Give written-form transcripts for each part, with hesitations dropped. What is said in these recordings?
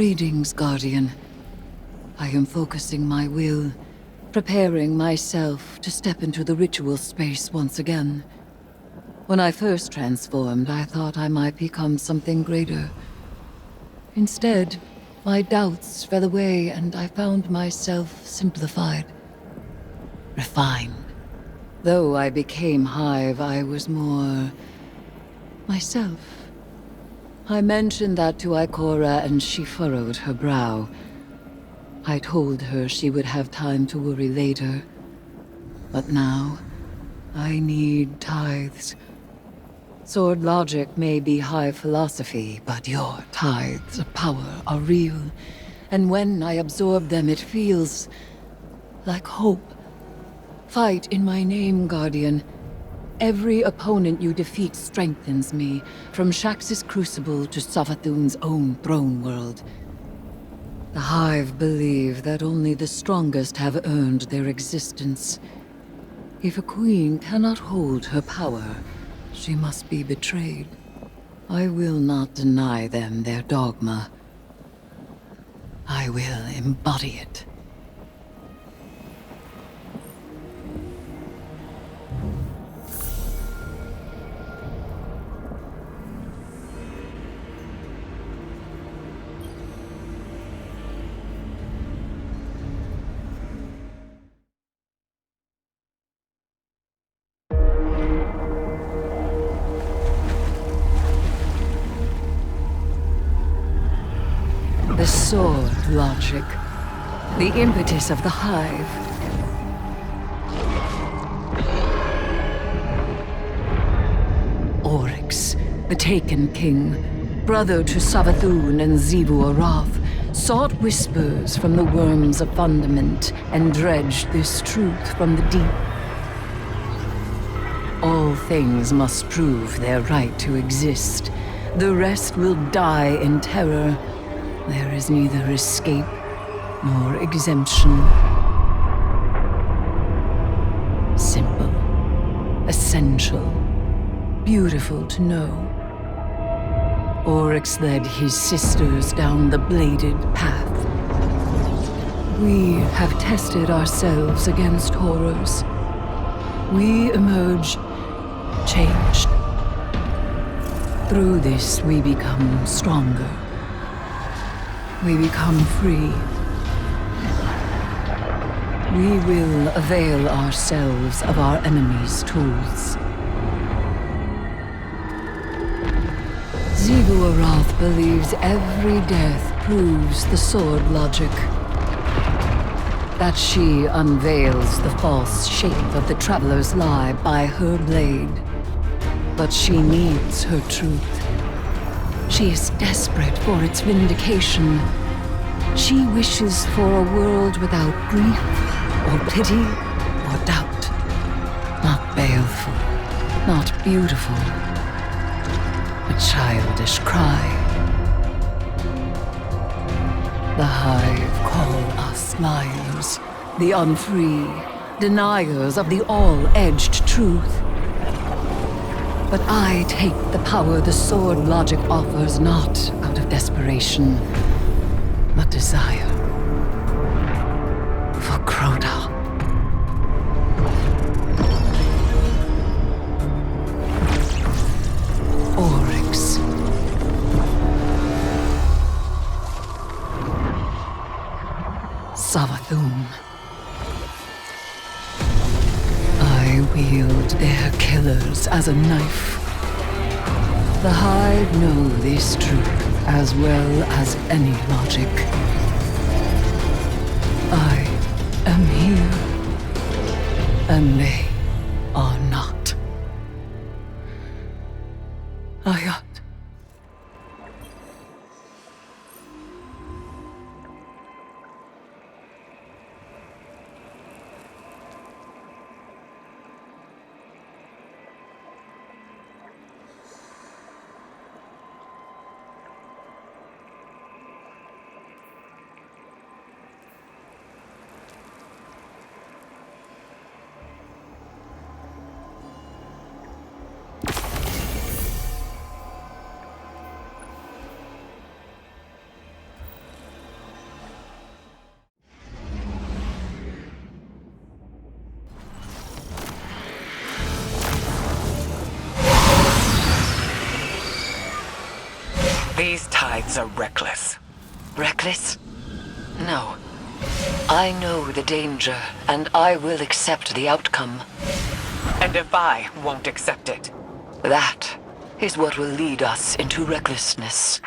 Greetings, Guardian. I am focusing my will, preparing myself to step into the ritual space once again. When I first transformed, I thought I might become something greater. Instead, my doubts fell away and I found myself simplified, refined. Though I became Hive, I was more myself. I mentioned that to Ikora and she furrowed her brow. I told her she would have time to worry later. But now, I need tithes. Sword logic may be high philosophy, but your tithes of power are real. And when I absorb them, it feels like hope. Fight in my name, Guardian. Every opponent you defeat strengthens me, from Shax's Crucible to Savathun's own throne world. The Hive believe that only the strongest have earned their existence. If a queen cannot hold her power, she must be betrayed. I will not deny them their dogma. I will embody it. The sword logic. The impetus of the Hive. Oryx, the Taken King, brother to Savathun and Xivu Arath, sought whispers from the worms of fundament and dredged this truth from the deep. All things must prove their right to exist. The rest will die in terror. There is neither escape nor exemption. Simple, essential, beautiful to know. Oryx led his sisters down the bladed path. We have tested ourselves against horrors. We emerge changed. Through this, we become stronger. We become free. We will avail ourselves of our enemy's tools. Xivu Arath believes every death proves the sword logic. That she unveils the false shape of the Traveler's lie by her blade. But she needs her truth. She is desperate for its vindication. She wishes for a world without grief, or pity, or doubt. Not baleful, not beautiful. A childish cry. The Hive call us liars, the unfree, deniers of the all-edged truth. But I take the power the sword logic offers not out of desperation, but desire. For Crota. Oryx. Savathun. I wield their killers as a knife. The Hive know this truth as well as any logic. I am here, and they are not. Ayat. These tithes are reckless. Reckless? No. I know the danger, and I will accept the outcome. And if I won't accept it? That is what will lead us into recklessness.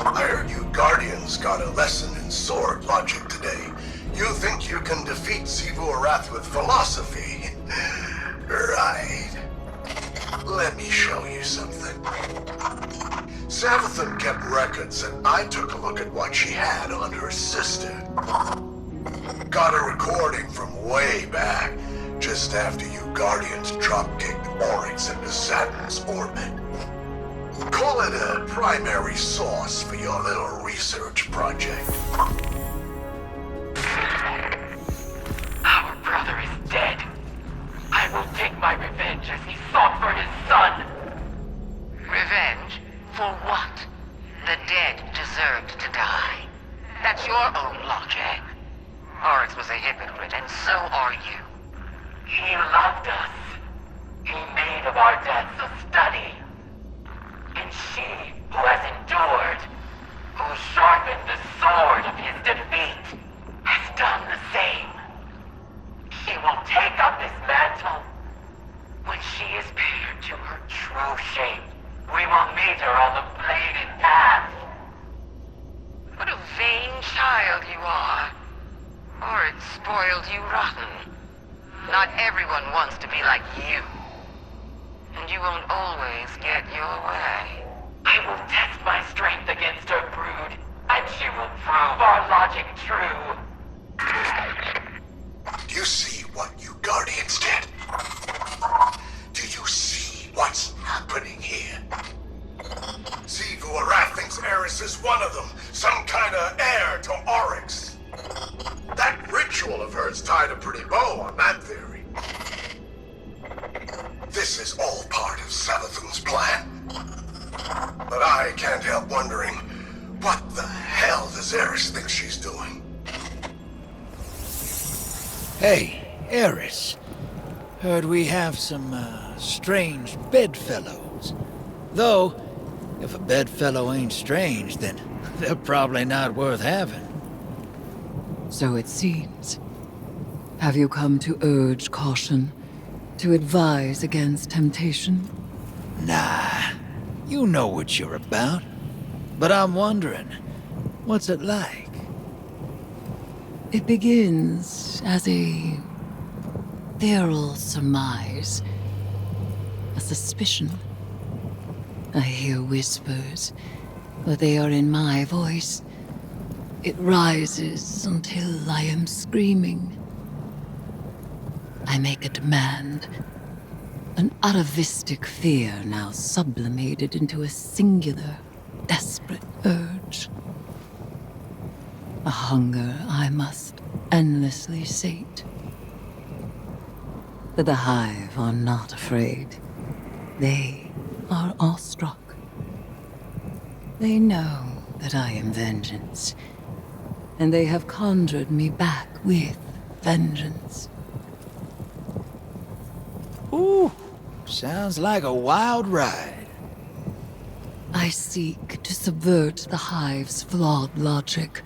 I heard you Guardians got a lesson in sword logic today. You think you can defeat Xivu Arath with philosophy? Right. Let me show you something. Savathun kept records, and I took a look at what she had on her sister. Got a recording from way back, just after you Guardians drop-kicked Oryx into Saturn's orbit. Call it a primary source for your little research project. Our brother is dead. I will take my revenge as he sought for his son. Revenge? For what? The dead deserved to die. That's your own logic. Oryx was a hypocrite, and so are you. He loved us. He made of our deaths a study. And she, who has endured, who sharpened the sword of his defeat, has done the same. She will take up this mantle. When she is paired to her true shape, we will meet her on the bladed path. What a vain child you are. Oryx spoiled you rotten. Not everyone wants to be like you. And you won't always get your way. I will test my strength against her brood, and she will prove our logic true. Do you see what you Guardians did? Do you see what's happening here? Xivu Arath thinks Eris is one of them, some kind of heir to Oryx. That ritual of hers tied a pretty bow on that theory. This is all part of Savathun's plan. But I can't help wondering, what the hell does Eris think she's doing? Hey, Eris. Heard we have some, strange bedfellows. Though, if a bedfellow ain't strange, then they're probably not worth having. So it seems. Have you come to urge caution? To advise against temptation? Nah, you know what you're about. But I'm wondering, what's it like? It begins as a feral surmise, a suspicion. I hear whispers, but they are in my voice. It rises until I am screaming. I make a demand. An atavistic fear now sublimated into a singular, desperate urge. A hunger I must endlessly sate. But the Hive are not afraid. They are awestruck. They know that I am vengeance, and they have conjured me back with vengeance. Ooh, sounds like a wild ride. I seek to subvert the Hive's flawed logic.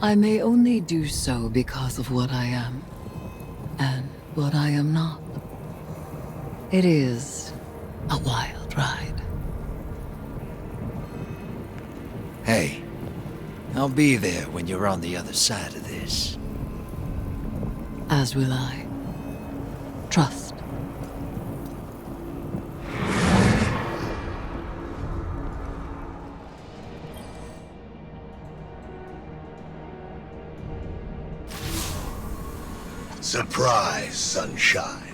I may only do so because of what I am, and what I am not. It is a wild ride. Hey, I'll be there when you're on the other side of this. As will I. Trust. Surprise, sunshine.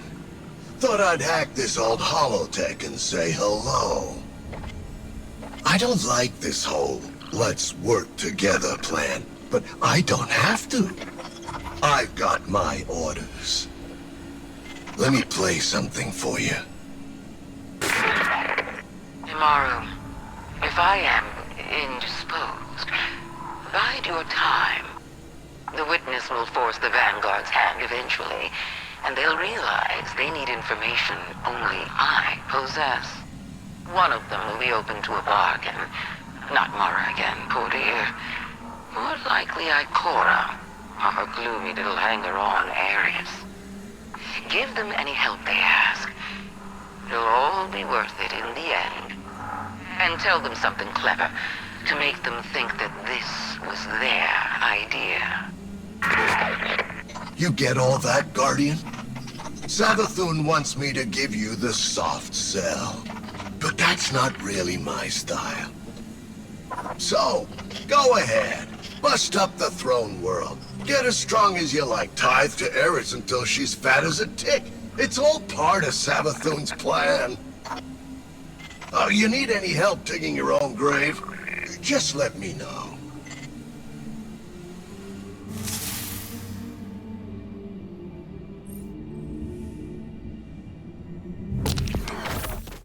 Thought I'd hack this old holotech and say hello. I don't like this whole let's work together plan, but I don't have to. I've got my orders. Let me play something for you. Tomorrow, if I am indisposed, bide your time. The witness will force the Vanguard's hand eventually, and they'll realize they need information only I possess. One of them will be open to a bargain. Not Mara again, poor dear. More likely Ikora, or her gloomy little hanger-on Ares. Give them any help they ask. It'll all be worth it in the end. And tell them something clever, to make them think that this was their idea. You get all that, Guardian? Savathun wants me to give you the soft sell. But that's not really my style. So, go ahead. Bust up the throne world. Get as strong as you like. Tithe to Eris until she's fat as a tick. It's all part of Savathun's plan. Oh, you need any help digging your own grave? Just let me know.